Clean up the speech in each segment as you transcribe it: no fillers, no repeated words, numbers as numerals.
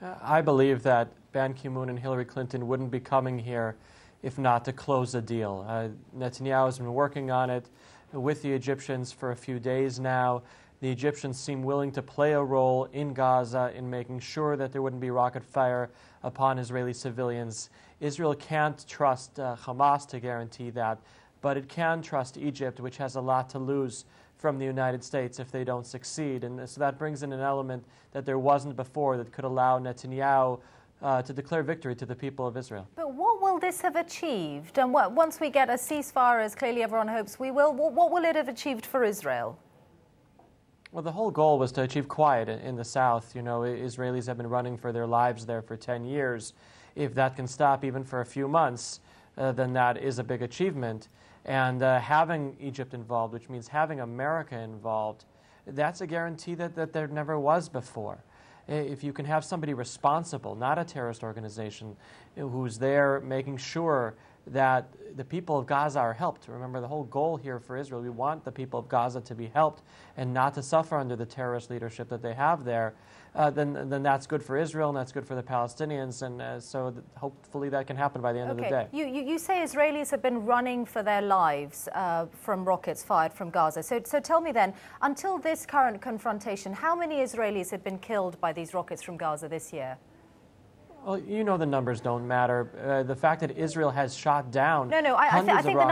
I believe that Ban Ki-moon and Hillary Clinton wouldn't be coming here if not to close a deal. Netanyahu has been working on it with the Egyptians for a few days now. The Egyptians seem willing to play a role in Gaza in making sure that there wouldn't be rocket fire upon Israeli civilians. Israel can't trust Hamas to guarantee that, but it can trust Egypt, which has a lot to lose from the United States if they don't succeed. And so that brings in an element that there wasn't before that could allow Netanyahu to declare victory to the people of Israel. But what will this have achieved? And once we get a ceasefire, as clearly everyone hopes we will, what will it have achieved for Israel? Well, the whole goal was to achieve quiet in the south. You know, Israelis have been running for their lives there for 10 years. If that can stop even for a few months, then that is a big achievement. And having Egypt involved, which means having America involved, that's a guarantee that there never was before. If you can have somebody responsible, not a terrorist organization, who's there making sure that the people of Gaza are helped. Remember, the whole goal here for Israel, we want the people of Gaza to be helped and not to suffer under the terrorist leadership that they have there, then that's good for Israel and that's good for the Palestinians, and so hopefully that can happen by the end of the day. You say Israelis have been running for their lives from rockets fired from Gaza. So tell me then, until this current confrontation, how many Israelis have been killed by these rockets from Gaza this year? Well, you know the numbers don't matter. The fact that Israel has shot down I think the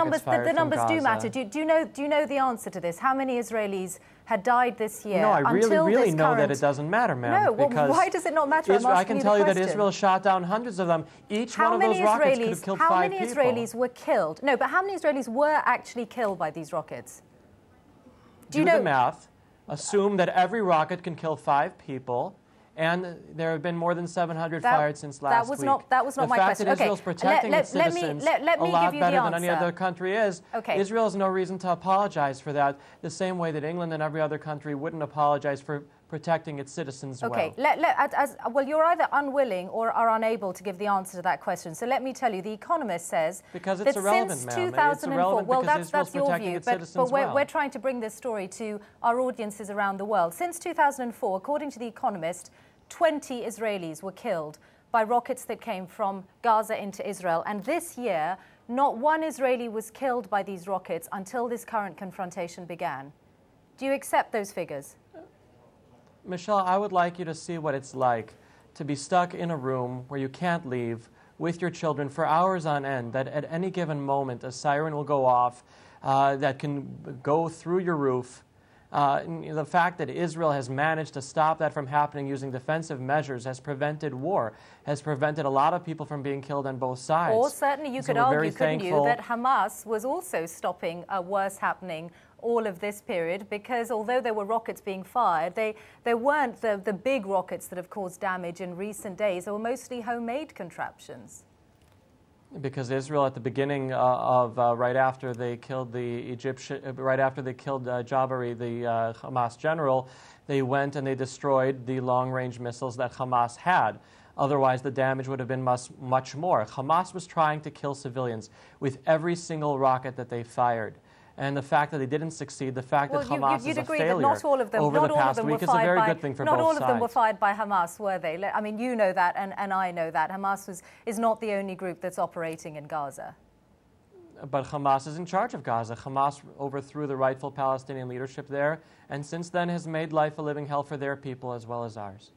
numbers do matter. Do you know the answer to this? How many Israelis had died this year? No, I really know that it doesn't matter, ma'am. No, well, why does it not matter? I can tell you that Israel shot down hundreds of them. Each one of those rockets could have killed 5 people. How many Israelis were killed? No, but how many Israelis were actually killed by these rockets? Do the math. Assume that every rocket can kill 5 people. And there have been more than 700 fired since last week. That was not my question. The fact that Israel's protecting its citizens a lot better than any other country is, Israel has no reason to apologize for that, the same way that England and every other country wouldn't apologize for protecting its citizens well. Well, you're either unwilling or are unable to give the answer to that question. So let me tell you, The Economist says because it's irrelevant, since 2004, well, that's your view, but we're trying to bring this story to our audiences around the world. Since 2004, according to The Economist, 20 Israelis were killed by rockets that came from Gaza into Israel. And this year, not one Israeli was killed by these rockets until this current confrontation began. Do you accept those figures? Mishal, I would like you to see what it's like to be stuck in a room where you can't leave with your children for hours on end, that at any given moment a siren will go off that can go through your roof. The fact that Israel has managed to stop that from happening using defensive measures has prevented war, has prevented a lot of people from being killed on both sides. Or certainly you could argue, couldn't you, that Hamas was also stopping a worse happening all of this period, because although there were rockets being fired, they weren't the big rockets that have caused damage in recent days. They were mostly homemade contraptions. Because Israel, at the beginning of right after they killed Jabari, the Hamas general, they went and they destroyed the long-range missiles that Hamas had. Otherwise, the damage would have been much more. Hamas was trying to kill civilians with every single rocket that they fired. And the fact that they didn't succeed, the fact that Hamas is a failure over the past week is a very good thing for both sides. Not all of them were fired by Hamas, were they? I mean, you know that, and I know that. Hamas is not the only group that's operating in Gaza. But Hamas is in charge of Gaza. Hamas overthrew the rightful Palestinian leadership there, and since then has made life a living hell for their people as well as ours.